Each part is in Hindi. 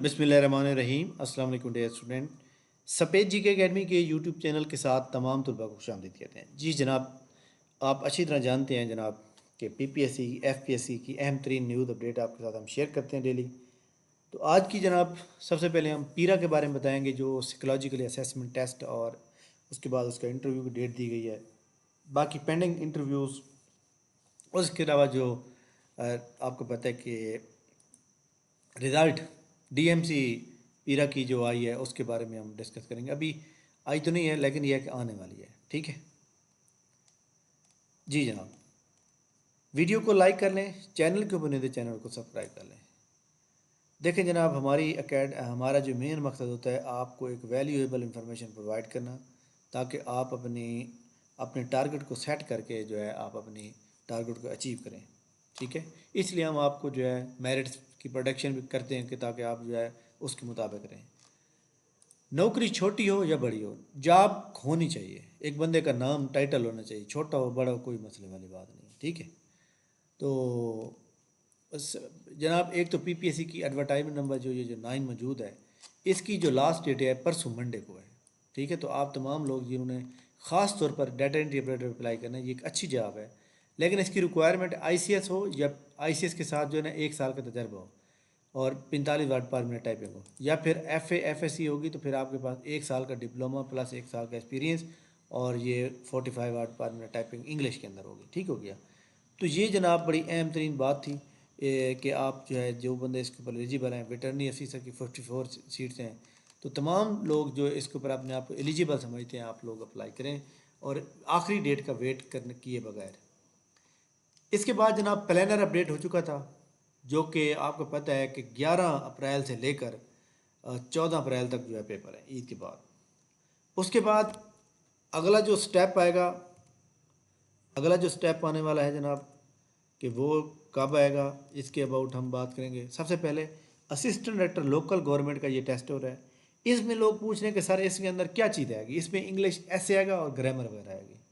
बिस्मिल्लाहिर्रहमानिर्रहीम। अस्सलाम वालेकुम डियर स्टूडेंट। सफ़ेद जी के अकेडमी के यूट्यूब चैनल के साथ तमाम तलबा को खुशामदीद कहते हैं। जी जनाब, आप अच्छी तरह जानते हैं जनाब कि पीपीएससी एफपीएससी की अहम तरीन न्यूज़ अपडेट आपके साथ हम शेयर करते हैं डेली। तो आज की जनाब सबसे पहले हम पीरा के बारे में बताएंगे, जो साइकोलॉजिकल असेसमेंट टेस्ट, और उसके बाद उसका इंटरव्यू की डेट दी गई है, बाकी पेंडिंग इंटरव्यूज़। उसके अलावा जो आपको पता है कि रिज़ल्ट डीएमसी पीरा की जो आई है उसके बारे में हम डिस्कस करेंगे। अभी आई तो नहीं है, लेकिन यह कि आने वाली है। ठीक है जी जनाब, वीडियो को लाइक कर लें, चैनल के ऊपर नहीं तो चैनल को सब्सक्राइब कर लें। देखें जनाब, हमारा जो मेन मकसद होता है आपको एक वैल्यूएबल इंफॉर्मेशन प्रोवाइड करना, ताकि आप अपने टारगेट को सेट करके जो है आप अपनी टारगेट को अचीव करें। ठीक है, इसलिए हम आपको जो है मेरिट्स की प्रोडक्शन भी करते हैं कि ताकि आप जो है उसके मुताबिक रहें। नौकरी छोटी हो या बड़ी हो, जॉब होनी चाहिए। एक बंदे का नाम टाइटल होना चाहिए, छोटा हो बड़ा हो कोई मसले वाली बात नहीं है। ठीक है, तो बस जनाब, एक तो पीपीएससी की एडवर्टाइजमेंट नंबर जो ये जो 9 मौजूद है, इसकी जो लास्ट डेट है परसों मंडे को है। ठीक है, तो आप तमाम लोग जिन्होंने ख़ास तौर पर डाटा एंट्री ऑपरेटर अप्लाई करना है, ये एक अच्छी जॉब है, लेकिन इसकी रिक्वायरमेंट आईसीएस हो, या आईसीएस के साथ जो है ना 1 साल का तजर्बा हो, और 45 वर्ड पर मिनट टाइपिंग हो, या फिर एफएससी होगी तो फिर आपके पास 1 साल का डिप्लोमा प्लस 1 साल का एक्सपीरियंस, और ये 45 वर्ड पर मिनट टाइपिंग इंग्लिश के अंदर होगी। ठीक हो गया। तो ये जनाब बड़ी अहम तरीन बात थी कि आप जो है जो बंदे इसके ऊपर एलिजिबल हैं, वेटरनरी ऑफिसर की 54 सीट्स हैं, तो तमाम लोग जो इसके ऊपर अपने आप को एलिजिबल समझते हैं, आप लोग अप्लाई करें, और आखिरी डेट का वेट करने किए बगैर। इसके बाद जनाब प्लानर अपडेट हो चुका था, जो कि आपको पता है कि 11 अप्रैल से लेकर 14 अप्रैल तक जो है पेपर है ईद के बाद। उसके बाद अगला जो स्टेप आएगा, अगला जो स्टेप आने वाला है जनाब, कि वो कब आएगा, इसके अबाउट हम बात करेंगे। सबसे पहले असिस्टेंट डायरेक्टर लोकल गवर्नमेंट का ये टेस्ट हो रहा है। इसमें लोग पूछ रहे हैं कि सर इसके अंदर क्या चीज़ आएगी। इसमें इंग्लिश ऐसे आएगा और ग्रामर वगैरह आएगी।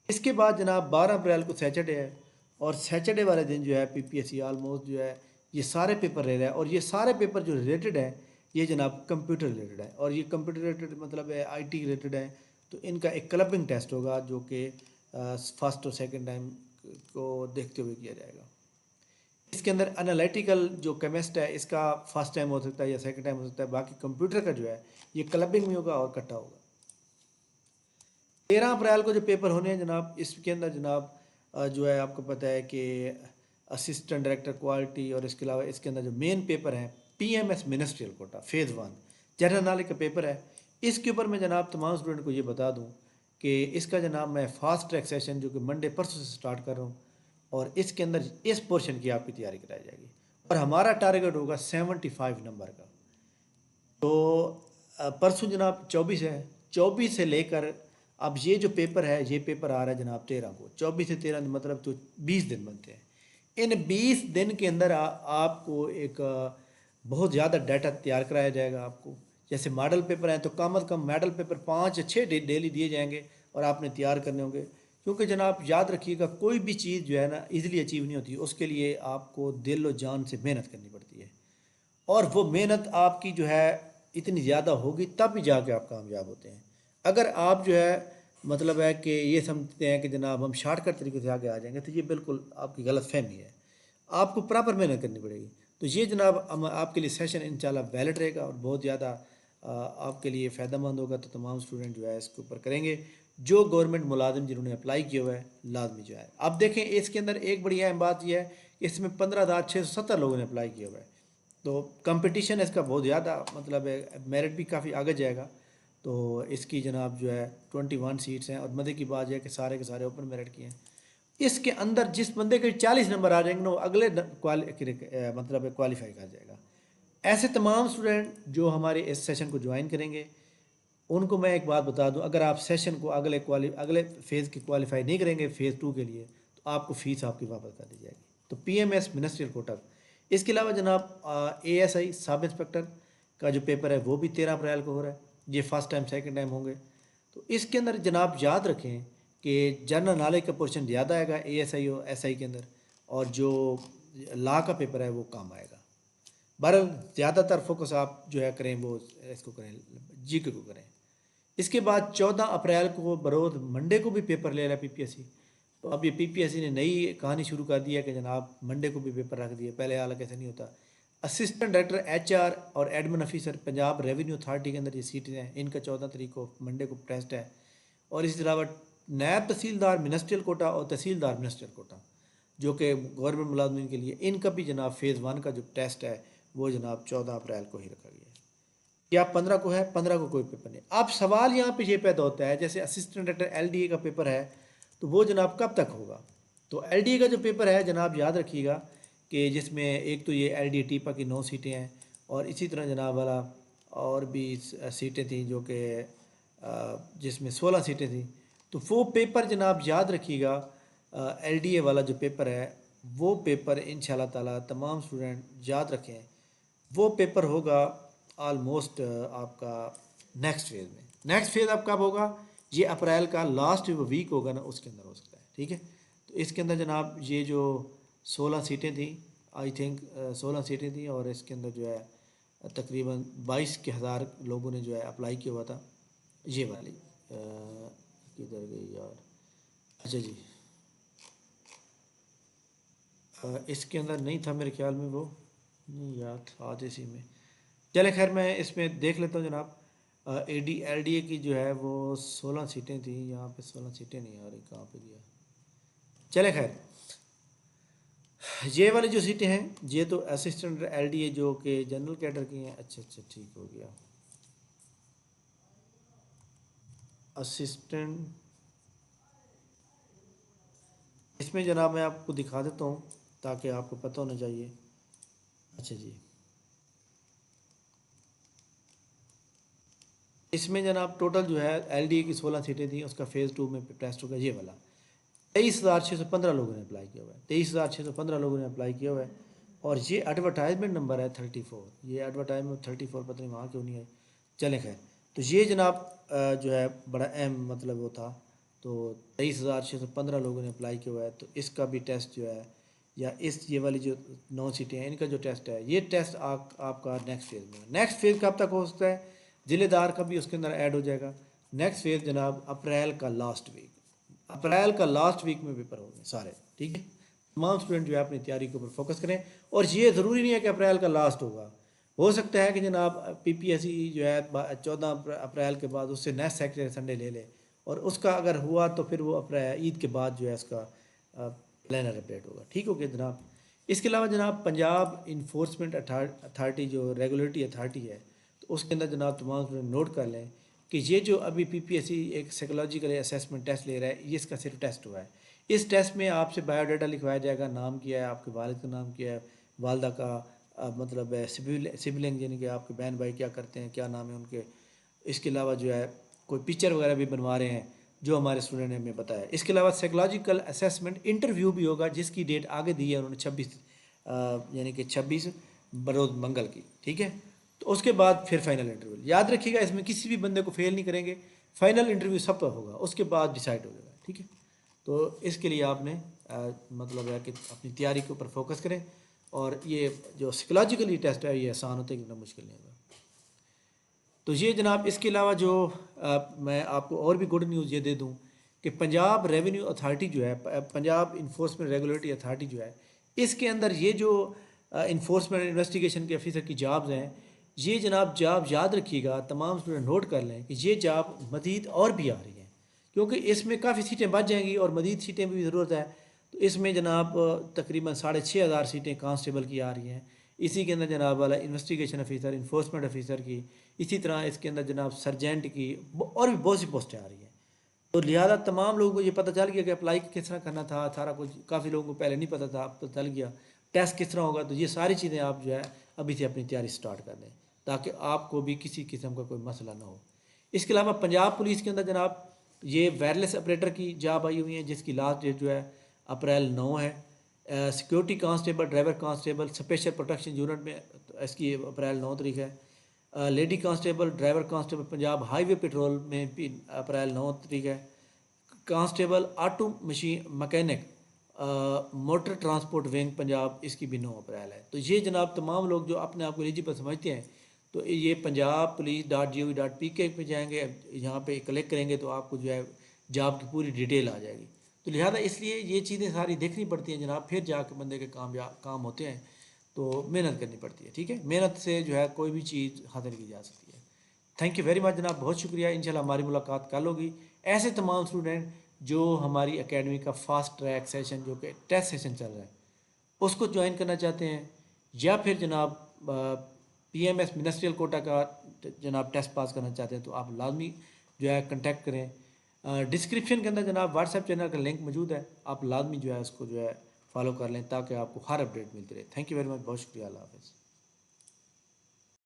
इसके बाद जनाब 12 अप्रैल को सैटरडे है, और सैटरडे वाले दिन जो है पीपीएससी ऑलमोस्ट जो है ये सारे पेपर ले रहा है, और ये सारे पेपर जो रिलेटेड है ये जनाब कंप्यूटर रिलेटेड है, और ये कंप्यूटर रिलेटेड मतलब है आईटी रिलेटेड है। तो इनका एक क्लबिंग टेस्ट होगा, जो कि फर्स्ट और सेकंड टाइम को देखते हुए किया जाएगा। इसके अंदर एनालिटिकल जो केमिस्ट है इसका फर्स्ट टाइम हो सकता है या सेकंड टाइम हो सकता है। बाकी कंप्यूटर का जो है ये क्लबिंग में होगा और इकट्ठा होगा। 13 अप्रैल को जो पेपर होने हैं जनाब, इसके अंदर जनाब जो है आपको पता है कि असिस्टेंट डायरेक्टर क्वालिटी, और इसके अलावा इसके अंदर जो मेन पेपर है PMS ministerial quota phase 1 general knowledge का पेपर है। इसके ऊपर मैं जनाब तमाम स्टूडेंट को ये बता दूं कि इसका जनाब मैं फास्ट ट्रैक सेशन जो कि मंडे परसों से स्टार्ट कर रहा हूँ, और इसके अंदर इस पोर्शन की आपकी तैयारी कराई जाएगी, और हमारा टारगेट होगा 75 नंबर का। तो परसों जनाब 24 है, 24 से लेकर अब ये जो पेपर है ये पेपर आ रहा है जनाब 13 को। 24 से 13 मतलब तो 20 दिन बनते हैं। इन 20 दिन के अंदर आपको एक बहुत ज़्यादा डाटा तैयार कराया जाएगा आपको। जैसे मॉडल पेपर हैं तो कम अज़ कम मॉडल पेपर 5 या 6 डेली दिए जाएंगे, और आपने तैयार करने होंगे, क्योंकि जनाब याद रखिएगा कोई भी चीज़ जो है ना इजीली अचीव नहीं होती। उसके लिए आपको दिल और जान से मेहनत करनी पड़ती है, और वो मेहनत आपकी जो है इतनी ज़्यादा होगी तब भी जाके आप कामयाब होते हैं। अगर आप जो है मतलब है कि ये समझते हैं कि जनाब हम शॉर्टकट तरीके से आगे आ जाएंगे, तो ये बिल्कुल आपकी गलत फहमी है। आपको प्रॉपर मेहनत करनी पड़ेगी। तो ये जनाब आपके लिए सेशन इंशाल्लाह वैलिड रहेगा, और बहुत ज़्यादा आपके लिए फ़ायदेमंद होगा। तो तमाम स्टूडेंट जो है इसके ऊपर करेंगे। जो गवर्नमेंट मुलाजिम जिन्होंने अप्लाई किया हुआ है लाजमी जो है। अब देखें इसके अंदर एक बड़ी अहम बात यह है कि इसमें 15,670 लोगों ने अप्लाई किया हुआ है, तो कंपटीशन इसका बहुत ज़्यादा मतलब है, मेरिट भी काफ़ी आगे जाएगा। तो इसकी जनाब जो है 21 सीट्स हैं, और मज़े की बात यह है कि सारे के सारे ओपन मेरिट की हैं। इसके अंदर जिस बंदे के 40 नंबर आ जाएंगे ना वो अगले मतलब क्वालिफाई कर जाएगा। ऐसे तमाम स्टूडेंट जो हमारे इस सेशन को ज्वाइन करेंगे, उनको मैं एक बात बता दूं, अगर आप सेशन को अगले फेज़ की क्वालिफाई नहीं करेंगे फ़ेज़ 2 के लिए, तो आपको फ़ीस आपकी वापस कर दी जाएगी। तो पीएमएस मिनिस्ट्रियल कोटा। इसके अलावा जनाब एएसआई सब इंस्पेक्टर का जो पेपर है वो भी 13 अप्रैल को हो रहा है। ये फर्स्ट टाइम सेकंड टाइम होंगे। तो इसके अंदर जनाब याद रखें कि जनरल नॉलेज का पोर्शन ज़्यादा आएगा एएसआई और एसआई के अंदर, और जो लॉ का पेपर है वो कम आएगा। बहरहाल ज़्यादातर फोकस आप जो है करें वो इसको करें, जीके को करें। इसके बाद 14 अप्रैल को बरोज़ मंडे को भी पेपर ले रहा है पीपीएससी। तो अब ये पीपीएससी ने नई कहानी शुरू कर दी है कि जनाब मंडे को भी पेपर रख दिए, पहले हालांकि ऐसा नहीं होता। असिस्टेंट डायरेक्टर एचआर और admin officer Punjab revenue authority के अंदर ये सीटें हैं, इनका 14 तारीख को मंडे को टेस्ट है। और इसके अलावा नायब तहसीलदार मिनिस्ट्रियल कोटा और तहसीलदार मिनिस्ट्रियल कोटा जो कि गवर्नमेंट मुलाजमीन के लिए, इनका भी जनाब फ़ेज़ 1 का जो टेस्ट है वो जनाब 14 अप्रैल को ही रखा गया है। क्या 15 को है? 15 को कोई पेपर नहीं। अब सवाल यहाँ पे ये पैदा होता है, जैसे असिस्टेंट डायरेक्टर एलडीए का पेपर है तो वो जनाब कब तक होगा? तो एलडीए का जो पेपर है जनाब याद रखिएगा कि जिसमें एक तो ये एलडीए टीपा की 9 सीटें हैं और इसी तरह जनाब वाला और भी सीटें थी जो कि जिसमें 16 सीटें थी। तो वो पेपर जनाब याद रखिएगा, एलडीए वाला जो पेपर है वो पेपर इंशाल्लाह ताला तमाम स्टूडेंट याद रखें, वो पेपर होगा आलमोस्ट आपका नेक्स्ट फेज़ में। नेक्स्ट फेज़ अब कब होगा? ये अप्रैल का लास्ट वीक होगा ना, उसके अंदर हो सकता है। ठीक है, तो इसके अंदर जनाब ये जो 16 सीटें थी, आई थिंक 16 सीटें थी और इसके अंदर जो है तकरीबन 22 के हज़ार लोगों ने जो है अप्लाई किया हुआ था। ये वाली किधर गई यार? अच्छा जी, इसके अंदर नहीं था मेरे ख्याल में, वो नहीं याद आज इसी में। चले खैर मैं इसमें देख लेता हूँ जनाब। एडी एलडीए की जो है वो 16 सीटें थी, यहाँ पे 16 सीटें नहीं आ रही, कहाँ पे गया? चले खैर, ये वाली जो सीटें हैं ये तो असिस्टेंट एलडीए जो कि जनरल कैडर की हैं। अच्छा अच्छा, ठीक हो गया। असिस्टेंट, इसमें जनाब मैं आपको दिखा देता हूँ ताकि आपको पता होना चाहिए। अच्छा जी, इसमें जनाब टोटल जो है एलडीए की 16 सीटें थी, उसका फ़ेज़ 2 में टेस्ट होगा ये वाला। 23,615 लोगों ने अप्लाई किया हुआ है, 23,615 लोगों ने अप्लाई किया हुआ है। और ये एडवर्टाइजमेंट नंबर है 34, ये एडवर्टाइजमेंट 34 पता नहीं वहाँ क्यों नहीं है। चलें खैर, तो ये जनाब जो है बड़ा अहम मतलब वो था। तो 23,615 लोगों ने अप्लाई किया हुआ है, तो इसका भी टेस्ट जो है या इस ये वाली जो 9 सीटें हैं इनका जो टेस्ट है, ये टेस्ट आपका नेक्स्ट फेज़ में। नेक्स्ट फेज़ कब तक हो सकता है? ज़िलेदार का भी उसके अंदर ऐड हो जाएगा। नेक्स्ट फेज़ जनाब अप्रैल का लास्ट वीक, अप्रैल का लास्ट वीक में पेपर होंगे सारे। ठीक है, तमाम स्टूडेंट जो है अपनी तैयारी के ऊपर फोकस करें। और ये ज़रूरी नहीं है कि अप्रैल का लास्ट होगा, हो सकता है कि जनाब पीपीएससी जो है 14 अप्रैल के बाद उससे नेक्स्ट सैटरडे संडे ले ले, और उसका अगर हुआ तो फिर वो अप्रैल ईद के बाद जो है इसका प्लानर अपडेट होगा। ठीक हो गया जनाब। इसके अलावा जनाब पंजाब इन्फोर्समेंट अथॉरिटी जो रेगुलेटरी अथॉरिटी है, तो उसके अंदर जनाब तमाम स्टूडेंट नोट कर लें कि ये जो अभी पीपीएससी एक साइकोलॉजिकल असेसमेंट टेस्ट ले रहा है, ये इसका सिर्फ टेस्ट हुआ है। इस टेस्ट में आपसे बायोडाटा लिखवाया जाएगा, नाम क्या है, आपके वालिद का नाम क्या है, वालदा का मतलब सिबलिंग यानी कि आपके बहन भाई क्या करते हैं, क्या नाम है उनके। इसके अलावा जो है कोई पिक्चर वगैरह भी बनवा रहे हैं जो हमारे स्टूडेंट ने हमें बताया। इसके अलावा साइकोलॉजिकल असेसमेंट इंटरव्यू भी होगा जिसकी डेट आगे दी है उन्होंने 26 यानी कि 26 बरोज़ मंगल की। ठीक है, तो उसके बाद फिर फाइनल इंटरव्यू। याद रखिएगा इसमें किसी भी बंदे को फेल नहीं करेंगे, फाइनल इंटरव्यू सब पर होगा, उसके बाद डिसाइड हो जाएगा। ठीक है, तो इसके लिए आपने मतलब है कि अपनी तैयारी के ऊपर फोकस करें। और ये जो साइकोलॉजिकली टेस्ट है ये आसान होता है, इतना मुश्किल नहीं होगा। तो ये जनाब, इसके अलावा जो मैं आपको और भी गुड न्यूज़ ये दे दूं कि पंजाब रेवेन्यू अथॉरिटी जो है, पंजाब इन्फोर्समेंट रेगुलेटरी अथॉरिटी जो है, इसके अंदर ये जो इन्फोर्समेंट इन्वेस्टिगेशन के ऑफिसर की जॉब्स हैं, ये जनाब जॉब याद रखिएगा, तमाम स्टूडेंट नोट कर लें कि ये जॉब मज़ीद और भी आ रही हैं, क्योंकि इसमें काफ़ी सीटें बच जाएंगी और मज़ीद सीटें भी ज़रूरत है। तो इसमें जनाब तकरीबन 6,500 सीटें कांस्टेबल की आ रही हैं। इसी के अंदर जनाब वाला इन्वेस्टिगेशन ऑफिसर, इन्फोर्समेंट ऑफिसर की, इसी तरह इसके अंदर जनाब सर्जेंट की और भी बहुत सी पोस्टें आ रही हैं। तो लिहाजा तमाम लोगों को ये पता चल गया कि अप्लाई किस तरह करना था, सारा कुछ काफ़ी लोगों को पहले नहीं पता था, अब पता चल गया टेस्ट किस तरह होगा। तो ये सारी चीज़ें आप जो है अभी से अपनी तैयारी स्टार्ट कर दें ताकि आपको भी किसी किस्म का कोई मसला ना हो। इसके अलावा पंजाब पुलिस के अंदर जनाब ये वायरलेस ऑपरेटर की जॉब आई हुई है जिसकी लास्ट डेट जो है अप्रैल 9 है। Security constable, driver constable, special protection unit में इसकी अप्रैल 9 तारीख है। Lady constable, driver constable Punjab highway petrol में भी अप्रैल 9 तारीख है। Constable auto machine mechanic motor transport wing Punjab, इसकी भी 9 अप्रैल है। तो ये जनाब तमाम लोग जो अपने आप को एलिजिबल समझते हैं, तो ये punjabpolice.gov.pk पे जाएंगे, यहाँ पे क्लिक करेंगे तो आपको जो है जॉब की पूरी डिटेल आ जाएगी। तो लिहाजा इसलिए ये चीज़ें सारी देखनी पड़ती हैं जनाब, फिर जाकर बंदे के काम होते हैं। तो मेहनत करनी पड़ती है, ठीक है। मेहनत से जो है कोई भी चीज़ हासिल की जा सकती है। थैंक यू वेरी मच जनाब, बहुत शुक्रिया। इंशाल्लाह हमारी मुलाकात कल होगी। ऐसे तमाम स्टूडेंट जो हमारी एकेडमी का फास्ट ट्रैक सेशन, जो कि टेस्ट सेशन चल रहा है, उसको ज्वाइन करना चाहते हैं, या फिर जनाब PMS मिनिस्ट्रियल कोटा का जनाब टेस्ट पास करना चाहते हैं, तो आप लाजमी जो है कंटेक्ट करें। डिस्क्रिप्शन के अंदर जनाब व्हाट्सएप चैनल का लिंक मौजूद है, आप लाजमी जो है उसको जो है फॉलो कर लें ताकि आपको हर अपडेट मिलती रहे। थैंक यू वेरी मच, बहुत शुक्रिया, अल्लाह हाफ़िज़।